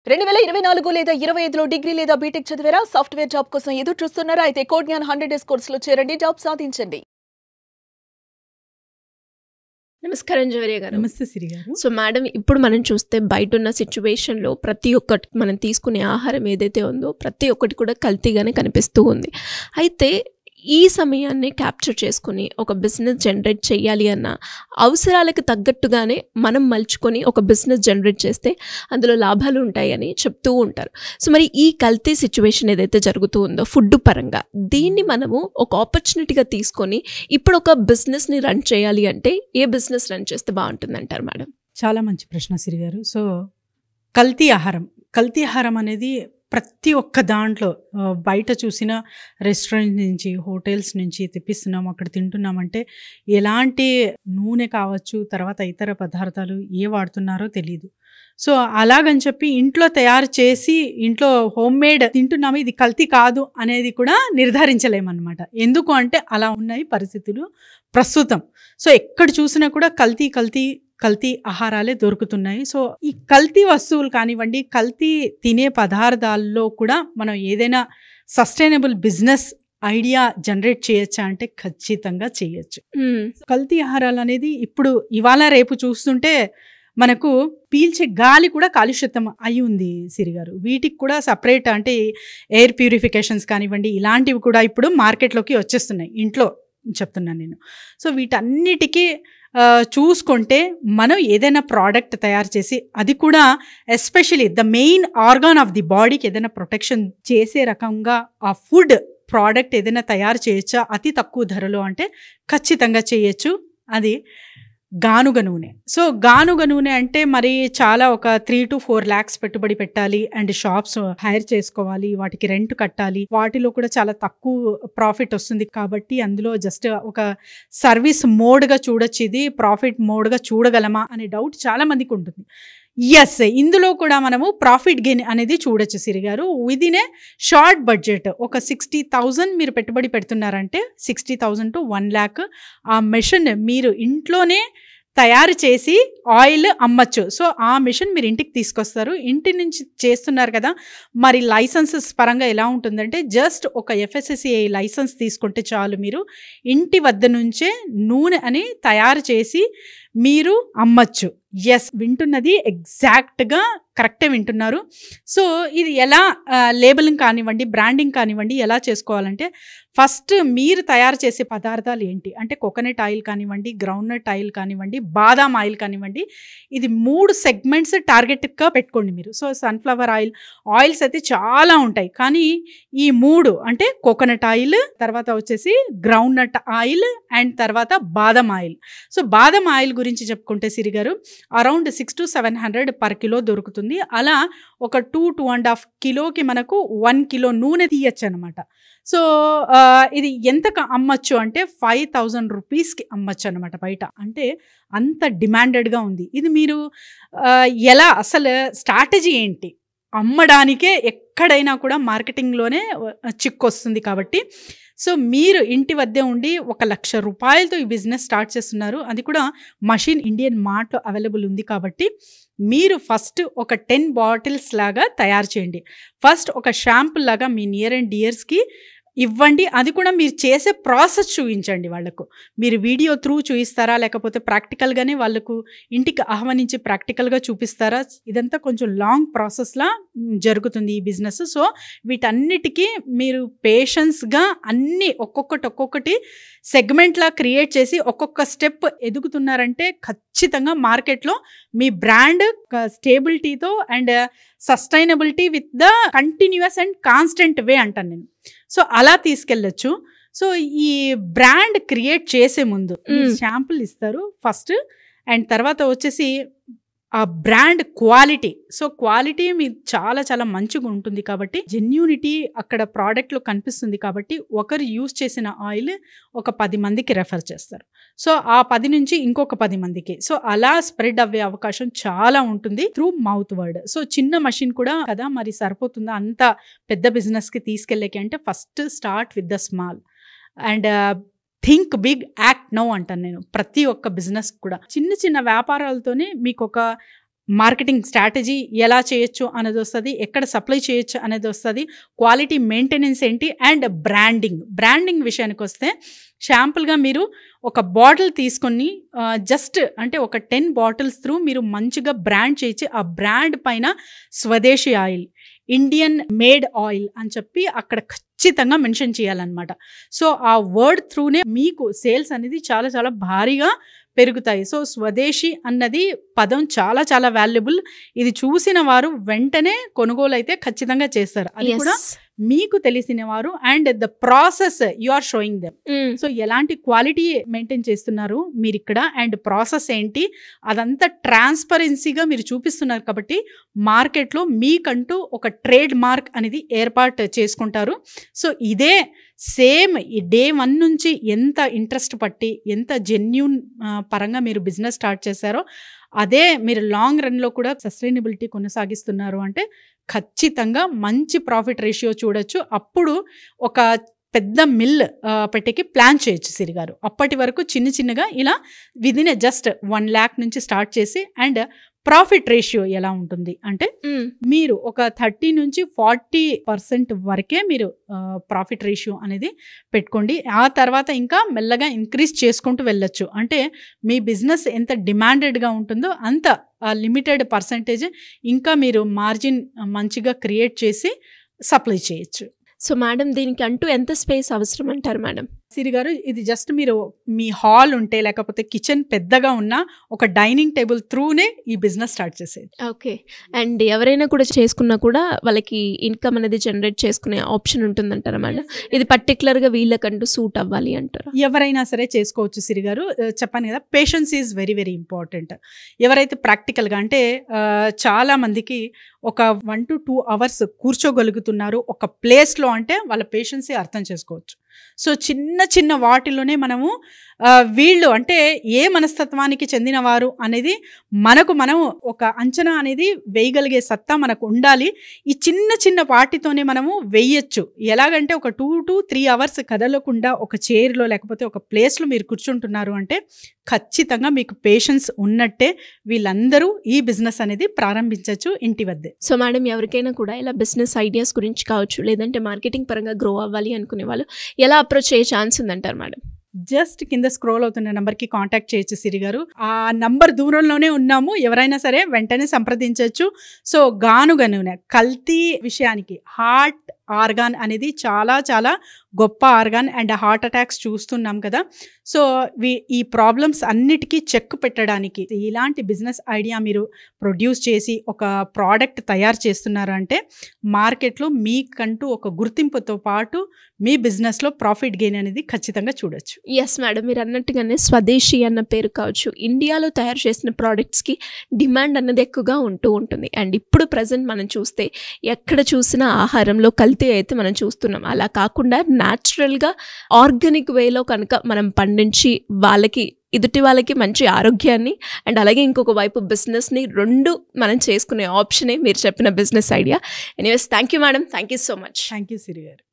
2024 లేదా 25లో డిగ్రీ లేదా బీటెక్ చదివారా? సాఫ్ట్‌వేర్ జాబ్ కోసం ఎదురు చూస్తున్నారా? అయితే కోడ్ జ్ఞాన్ 100 డేస్ కోర్సులో చేరండి, జాబ్ సాధించండి. నమస్కారం జవరియా గారు. నమస్తే సిరి గారు. సో మేడం, ఇప్పుడు మనం చూస్తే బయటున్న సిచ్యువేషన్లో ప్రతి ఒక్కటి మనం తీసుకునే ఆహారం ఏదైతే ఉందో ప్రతి ఒక్కటి కూడా కల్తీగానే కనిపిస్తూ ఉంది. అయితే ఈ సమయాన్ని క్యాప్చర్ చేసుకుని ఒక బిజినెస్ జనరేట్ చేయాలి అన్న అవసరాలకు తగ్గట్టుగానే మనం మలుచుకొని ఒక బిజినెస్ జనరేట్ చేస్తే అందులో లాభాలు ఉంటాయని చెప్తూ ఉంటారు. సో మరి ఈ కల్తీ సిచ్యువేషన్ ఏదైతే జరుగుతూ ఉందో ఫుడ్ పరంగా, దీన్ని మనము ఒక ఆపర్చునిటీగా తీసుకొని ఇప్పుడు ఒక బిజినెస్ని రన్ చేయాలి అంటే ఏ బిజినెస్ రన్ చేస్తే బాగుంటుంది అంటారు మేడం? చాలా మంచి ప్రశ్న సిరి గారు. సో కల్తీ ఆహారం అనేది ప్రతి ఒక్క దాంట్లో బయట చూసిన రెస్టారెంట్ నుంచి, హోటల్స్ నుంచి తెప్పిస్తున్నాం, అక్కడ తింటున్నామంటే ఎలాంటి నూనె కావచ్చు, తర్వాత ఇతర పదార్థాలు ఏ వాడుతున్నారో తెలియదు. సో అలాగని చెప్పి ఇంట్లో తయారు చేసి ఇంట్లో హోమ్ మేడ్ తింటున్నాము, ఇది కల్తీ కాదు అనేది కూడా నిర్ధారించలేమన్నమాట. ఎందుకు అంటే అలా ఉన్నాయి పరిస్థితులు ప్రస్తుతం. సో ఎక్కడ చూసినా కూడా కల్తీ ఆహారాలే దొరుకుతున్నాయి. సో ఈ కల్తీ వస్తువులు కానివ్వండి, కల్తీ తినే పదార్థాల్లో కూడా మనం ఏదైనా సస్టైనబుల్ బిజినెస్ ఐడియా జనరేట్ చేయొచ్చా అంటే ఖచ్చితంగా చేయొచ్చు. కల్తీ ఆహారాలు అనేది ఇప్పుడు ఇవాళ రేపు చూస్తుంటే మనకు పీల్చే గాలి కూడా కాలుష్యం అయి ఉంది సిరి గారు. వీటికి కూడా సపరేట్ అంటే ఎయిర్ ప్యూరిఫికేషన్స్ కానివ్వండి, ఇలాంటివి కూడా ఇప్పుడు మార్కెట్లోకి వచ్చేస్తున్నాయి. ఇంట్లో చెప్తున్నాను నేను. సో వీటన్నిటికీ చూసుకుంటే మనం ఏదైనా ప్రోడక్ట్ తయారు చేసి, అది కూడా especially the main organ of the బాడీకి ఏదైనా ప్రొటెక్షన్ చేసే రకంగా ఆ ఫుడ్ ప్రోడక్ట్ ఏదైనా తయారు చేయొచ్చా అతి తక్కువ ధరలో అంటే ఖచ్చితంగా చేయొచ్చు. అది గానుగ నూనె. సో గానుగ నూనె అంటే మరి చాలా ఒక 3 to 4 lakhs పెట్టుబడి పెట్టాలి, అండ్ షాప్స్ హైర్ చేసుకోవాలి, వాటికి రెంట్ కట్టాలి, వాటిలో కూడా చాలా తక్కువ ప్రాఫిట్ వస్తుంది. కాబట్టి అందులో జస్ట్ ఒక సర్వీస్ మోడ్గా చూడొచ్చు, ఇది ప్రాఫిట్ మోడ్గా చూడగలమా అనే డౌట్ చాలా మందికి ఉంటుంది. ఎస్, ఇందులో కూడా మనము ప్రాఫిట్ గెయిన్ అనేది చూడొచ్చు సిరి గారు. విదిన్ ఏ షార్ట్ బడ్జెట్ ఒక 60,000 మీరు పెట్టుబడి పెడుతున్నారంటే 60,000 to 1 lakh ఆ మెషిన్ మీరు ఇంట్లోనే తయారు చేసి ఆయిల్ అమ్మచ్చు. సో ఆ మిషన్ మీరు ఇంటికి తీసుకొస్తారు, ఇంటి నుంచి చేస్తున్నారు కదా. మరి లైసెన్సెస్ పరంగా ఎలా ఉంటుందంటే జస్ట్ ఒక FSSAI లైసెన్స్ తీసుకుంటే చాలు, మీరు ఇంటి వద్ద నుంచే నూనె అని తయారు చేసి మీరు అమ్మచ్చు. ఎస్, వింటున్నది ఎగ్జాక్ట్గా కరెక్టే వింటున్నారు. సో ఇది ఎలా లేబులింగ్ కానివ్వండి, బ్రాండింగ్ కానివ్వండి ఎలా చేసుకోవాలంటే ఫస్ట్ మీరు తయారు చేసే పదార్థాలు ఏంటి అంటే కోకోనట్ ఆయిల్ కానివ్వండి, గ్రౌండ్నట్ ఆయిల్ కానివ్వండి, బాదాం ఆయిల్ కానివ్వండి, ఇది 3 సెగ్మెంట్స్ టార్గెట్గా పెట్టుకోండి మీరు. సో సన్ఫ్లవర్ ఆయిల్స్ అయితే చాలా ఉంటాయి, కానీ ఈ 3 అంటే కోకోనట్ ఆయిల్, తర్వాత వచ్చేసి గ్రౌండ్నట్ ఆయిల్, అండ్ తర్వాత బాదం ఆయిల్. సో బాదం ఆయిల్ గురించి చెప్పుకుంటే సిరి గారు అరౌండ్ 600 to 700 per kilo దొరుకుతుంది. అలా ఒక 2.5 కిలోకి మనకు 1 kilo నూనె తీయచ్చు అనమాట. సో ఇది ఎంతకు అమ్మచ్చు అంటే 5,000 రూపీస్కి అమ్మచ్చు అనమాట బయట. అంటే అంత డిమాండెడ్గా ఉంది. ఇది మీరు ఎలా అసలు స్ట్రాటజీ ఏంటి అమ్మడానికే ఎక్కడైనా కూడా మార్కెటింగ్లోనే చిక్కు వస్తుంది. కాబట్టి సో మీరు ఇంటి వద్దే ఉండి 1,00,000 రూపాయలతో ఈ బిజినెస్ స్టార్ట్ చేస్తున్నారు, అది కూడా మషిన్ ఇండియన్ మార్ట్లో అవైలబుల్ ఉంది. కాబట్టి మీరు ఫస్ట్ ఒక 10 బాటిల్స్ లాగా తయారు చేయండి. ఫస్ట్ ఒక షాంపుల్ లాగా మీ నియర్ అండ్ డియర్స్కి ఇవ్వండి. అది కూడా మీరు చేసే ప్రాసెస్ చూపించండి వాళ్ళకు. మీరు వీడియో త్రూ చూపిస్తారా, లేకపోతే ప్రాక్టికల్గానే వాళ్ళకు ఇంటికి ఆహ్వానించి ప్రాక్టికల్గా చూపిస్తారా? ఇదంతా కొంచెం లాంగ్ ప్రాసెస్లా జరుగుతుంది ఈ బిజినెస్. సో వీటన్నిటికీ మీరు పేషెన్స్గా అన్నీ ఒక్కొక్కటి సెగ్మెంట్లా క్రియేట్ చేసి ఒక్కొక్క స్టెప్ ఎదుగుతున్నారంటే ఖచ్చితంగా మార్కెట్లో మీ బ్రాండ్ స్టేబిలిటీతో and sustainability with the continuous and constant way అంటాను నేను. సో అలా తీసుకెళ్ళచ్చు. సో ఈ బ్రాండ్ క్రియేట్ చేసే ముందు శాంపుల్ ఇస్తారు ఫస్ట్, అండ్ తర్వాత వచ్చేసి ఆ బ్రాండ్ క్వాలిటీ. సో క్వాలిటీ మీకు చాలా చాలా మంచిగా ఉంటుంది, కాబట్టి జెన్యూనిటీ అక్కడ ప్రోడక్ట్లో కనిపిస్తుంది. కాబట్టి ఒకరు యూజ్ చేసిన ఆయిల్ ఒక 10 మందికి రెఫర్ చేస్తారు. సో ఆ 10 నుంచి ఇంకొక 10 మందికి, సో అలా స్ప్రెడ్ అవ్వే అవకాశం చాలా ఉంటుంది త్రూ మౌత్ వర్డ్. సో చిన్న మషిన్ కూడా కదా, మరి సరిపోతుందా అంత పెద్ద బిజినెస్కి తీసుకెళ్ళకి అంటే first start with the small and think big, act now అంటాను నేను. ప్రతి ఒక్క బిజినెస్ కూడా చిన్న చిన్న వ్యాపారాలతోనే మీకు ఒక మార్కెటింగ్ స్ట్రాటజీ ఎలా చేయొచ్చు అనేది వస్తుంది, ఎక్కడ సప్లై చేయొచ్చు అనేది వస్తుంది, క్వాలిటీ మెయింటెనెన్స్ ఏంటి, అండ్ బ్రాండింగ్ విషయానికి వస్తే షాంపుల్గా మీరు ఒక బాటిల్ తీసుకొని జస్ట్ అంటే ఒక 10 బాటిల్స్ త్రూ మీరు మంచిగా బ్రాండ్ చేయించి ఆ బ్రాండ్ పైన స్వదేశీ ఆయిల్, ఇండియన్ మేడ్ ఆయిల్ అని చెప్పి అక్కడ ఖచ్చితంగా మెన్షన్ చేయాలన్నమాట. సో ఆ వర్డ్ త్రూనే మీకు సేల్స్ అనేది చాలా చాలా భారీగా పెరుగుతాయి. సో స్వదేశీ అన్నది పదం చాలా చాలా వాల్యుబుల్. ఇది చూసిన వారు వెంటనే కొనుగోలు అయితే ఖచ్చితంగా చేస్తారు. అది కూడా మీకు తెలిసిన వారు, and the process you are showing them. So ఎలాంటి క్వాలిటీ మెయింటైన్ చేస్తున్నారు మీరు ఇక్కడ, అండ్ ప్రాసెస్ ఏంటి అదంతా ట్రాన్స్పరెన్సీగా మీరు చూపిస్తున్నారు కాబట్టి మార్కెట్లో మీకంటూ ఒక ట్రేడ్ మార్క్ అనేది ఏర్పాటు చేసుకుంటారు. సో ఇదే సేమ్ ఈ డే 1 నుంచి ఎంత ఇంట్రెస్ట్ పట్టి ఎంత జెన్యూన్ పరంగా మీరు బిజినెస్ స్టార్ట్ చేశారో అదే మీరు లాంగ్ రన్లో కూడా సస్టైనబిలిటీ కొనసాగిస్తున్నారు అంటే ఖచ్చితంగా మంచి ప్రాఫిట్ రేషియో చూడొచ్చు. అప్పుడు ఒక పెద్ద మిల్ పెట్టేకి ప్లాన్ చేయొచ్చు సిరిగారు. అప్పటి వరకు చిన్నగా ఇలా విదిన్ జస్ట్ 1 lakh నుంచి స్టార్ట్ చేసి, అండ్ ప్రాఫిట్ రేషియో ఎలా ఉంటుంది అంటే మీరు ఒక 30 నుంచి 40% వరకే మీరు ప్రాఫిట్ రేషియో అనేది పెట్టుకోండి. ఆ తర్వాత ఇంకా మెల్లగా ఇంక్రీజ్ చేసుకుంటూ వెళ్ళొచ్చు. అంటే మీ బిజినెస్ ఎంత డిమాండెడ్గా ఉంటుందో అంత లిమిటెడ్ పర్సంటేజ్ ఇంకా మీరు మార్జిన్ మంచిగా క్రియేట్ చేసి సప్లై చేయొచ్చు. సో మేడం దీనికి అంటూ ఎంత స్పేస్ అవసరం అంటారు మేడం? సిరిగారు ఇది జస్ట్ మీరు మీ హాల్ ఉంటే లేకపోతే కిచెన్ పెద్దగా ఉన్న ఒక డైనింగ్ టేబుల్ త్రూనే ఈ బిజినెస్ స్టార్ట్ చేసేది. ఓకే. అండ్ ఎవరైనా కూడా చేసుకున్నా కూడా వాళ్ళకి ఇన్కమ్ అనేది జనరేట్ చేసుకునే ఆప్షన్ ఉంటుందంటారా మేడం? ఇది పర్టికులర్గా వీళ్ళకంటూ సూట్ అవ్వాలి అంటారా? ఎవరైనా సరే చేసుకోవచ్చు సిరిగారు. చెప్పాను కదా, patience is very very important. ఎవరైతే ప్రాక్టికల్గా అంటే చాలా మందికి ఒక 1 to 2 hours కూర్చోగలుగుతున్నారు ఒక ప్లేస్లో అంటే వాళ్ళ పేషెన్సే అర్థం చేసుకోవచ్చు. సో చిన్న వాటిలోనే మనము వీళ్ళు అంటే ఏ మనస్తత్వానికి చెందినవారు అనేది మనం ఒక అంచనా అనేది వేయగలిగే సత్తా మనకు ఉండాలి. ఈ చిన్న వాటితోనే మనము వేయచ్చు. ఎలాగంటే ఒక 2 to 3 hours కదలకుండా ఒక చైర్లో లేకపోతే ఒక ప్లేస్లో మీరు కూర్చుంటున్నారు అంటే ఖచ్చితంగా మీకు పేషెన్స్ ఉన్నట్టే. వీళ్ళందరూ ఈ బిజినెస్ అనేది ప్రారంభించవచ్చు ఇంటి వద్దే. సో మేడం ఎవరికైనా కూడా ఇలా బిజినెస్ ఐడియాస్ గురించి కావచ్చు, లేదంటే మార్కెటింగ్ పరంగా గ్రో అవ్వాలి అనుకునే వాళ్ళు ఎలా అప్రోచ్ అయ్యే ఛాన్స్ ఉందంటారు మేడం? జస్ట్ కింద స్క్రోల్ అవుతున్న నెంబర్కి కాంటాక్ట్ చేయొచ్చు సిరిగారు. ఆ నంబర్ దూరంలోనే ఉన్నాము, ఎవరైనా సరే వెంటనే సంప్రదించవచ్చు. సో గానుగ కల్తీ విషయానికి హార్ట్ ఆర్గాన్ అనేది చాలా చాలా గొప్ప ఆర్గాన్, అండ్ హార్ట్ అటాక్స్ చూస్తున్నాం కదా. సో ఈ ప్రాబ్లమ్స్ అన్నిటికీ చెక్ పెట్టడానికి ఇలాంటి బిజినెస్ ఐడియా మీరు ప్రొడ్యూస్ చేసి ఒక ప్రోడక్ట్ తయారు చేస్తున్నారు అంటే మార్కెట్లో మీకంటూ ఒక గుర్తింపుతో పాటు మీ బిజినెస్లో ప్రాఫిట్ గెయిన్ అనేది ఖచ్చితంగా చూడొచ్చు. ఎస్ మేడం, మీరు అన్నట్టుగానే స్వదేశీ అన్న పేరు కావచ్చు, ఇండియాలో తయారు చేసిన ప్రోడక్ట్స్కి డిమాండ్ అన్నది ఎక్కువగా ఉంటూ ఉంటుంది. అండ్ ఇప్పుడు ప్రజెంట్ మనం చూస్తే ఎక్కడ చూసినా ఆహారంలో కల్తీ అయితే మనం చూస్తున్నాం. అలా కాకుండా న్యాచురల్గా ఆర్గానిక్ వేలో కనుక మనం పండించి ఎదుటి వాళ్ళకి మంచి ఆరోగ్యాన్ని అండ్ అలాగే ఇంకొక వైపు బిజినెస్ని రెండు మనం చేసుకునే ఆప్షనే మీరు చెప్పిన business idea. Anyways thank you madam, thank you so much. Thank you Siri గారు.